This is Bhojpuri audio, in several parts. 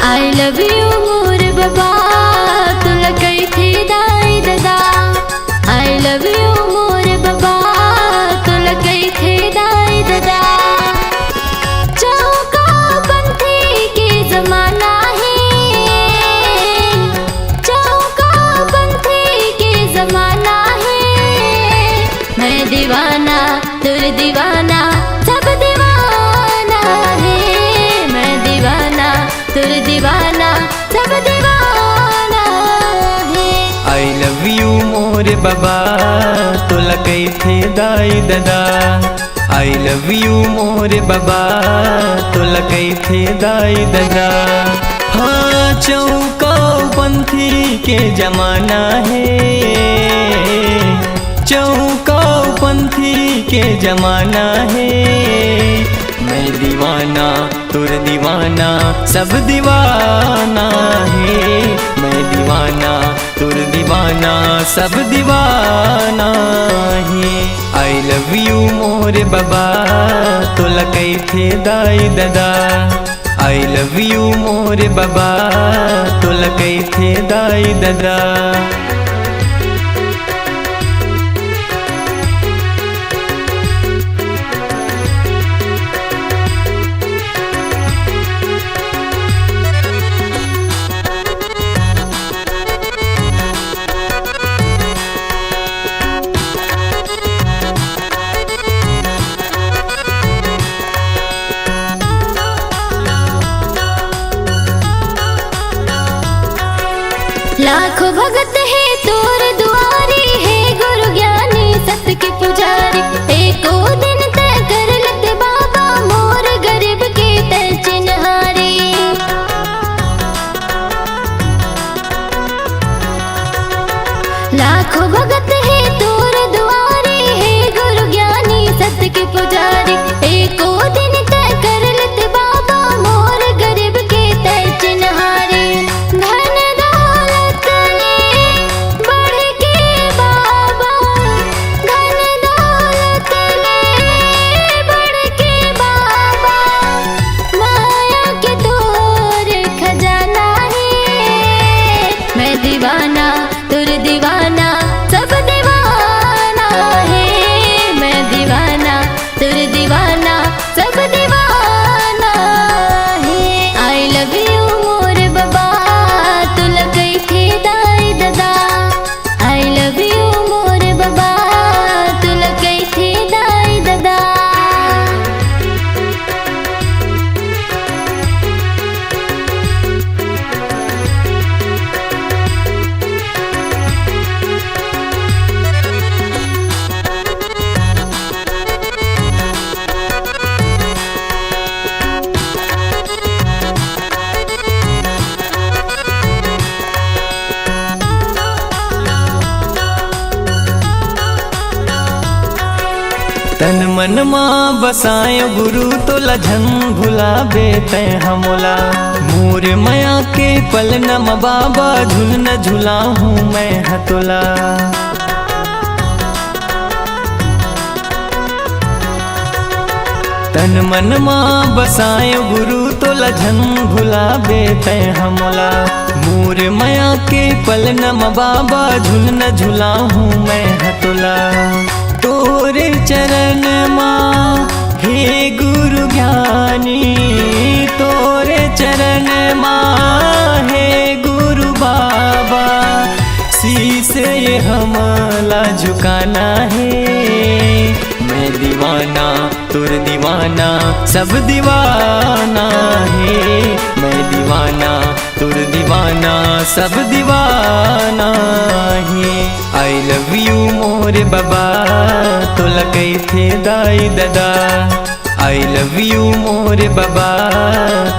I love you मोर बाबा तुला कई थी दाई दादा। I love you मोर बाबा तुला कई थी दाई दादा। चौका पंथी के जमाना है, चौका पंथी के जमाना है। मैं दीवाना तुर दीवाना सब दीवाना है। मैं दीवाना तुर दीवाना सब दीवाना है। I love you मोर बाबा तुला कई थे दाई दादा। I love you मोर बाबा तुला कई थे दाई दादा। हाँ चौका पंथी के जमाना है, चौका पंथी के जमाना है। मैं दीवाना तुर दीवाना सब दीवाना है। मैं दीवाना तुर दीवाना सब दीवाना है। I love you मोर बाबा तुला कई थे दाई दादा। I love you मोर बाबा तुला कई थे दाई दादा। लाखों भगत है तोर दुआरी है, गुरु ज्ञानी सत्य के पुजारी। एको दिन तय कर लते बाबा मोर गरीब के तय चिन्हारी। लाखों भगत है तोर दुआरी है, गुरु ज्ञानी सत्य के पुजारी। एको दिन तय कर लते बाबा मोर गरीब के तय चिन्हारी। दीवाना तुर दीवाना सब दीवाना है। मैं दीवाना तुर दीवाना सब दीवाना है। I love you मोर बाबा तुला कई थे दाई दादा। I love you मोर बाबा तुला कई थे दाई दादा। तन मन माँ बसाए गुरु तो लझन भुला बेते हमोला। मोर मया के पल नम बाबा झुल न झुला हूँ मैं हतोला। तन मन माँ बसाए गुरु तो लझन भुला बेते हमोला। मोर मया के पल नम बाबा झुल न झुला हूँ मैं हतोला। तोरे चरण माँ हे गुरु ज्ञानी, तोरे चरण माँ हे गुरु बाबा। शीश ये हमला झुकाना है। मैं दीवाना तुर दीवाना सब दीवाना है। मैं दीवाना तुर दीवाना सब दीवाना है। I love you मोर बाबा तुला कई थे दाई दादा। I love you मोर बाबा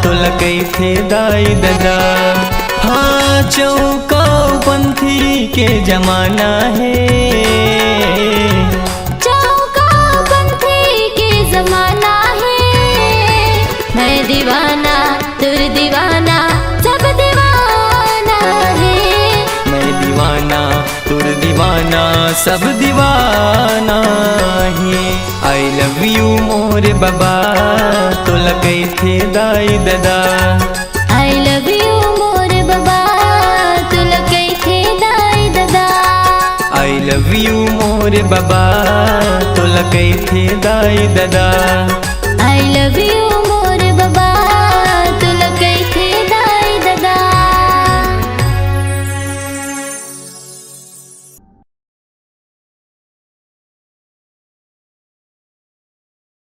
तुला कई थे दाई दादा। हाँ चौका पंथी के जमाना है, चौका पंथी के जमाना है। मैं दीवाना दीवाना सब दीवाना ही। आई लव यू मोर बाबा तोला कैथे दाई दादा। आई लव यू मोर बाबा तुला कैथे दाई दादा। आई लव यू मोर बाबा तोला कैथे दाई दादा। I love you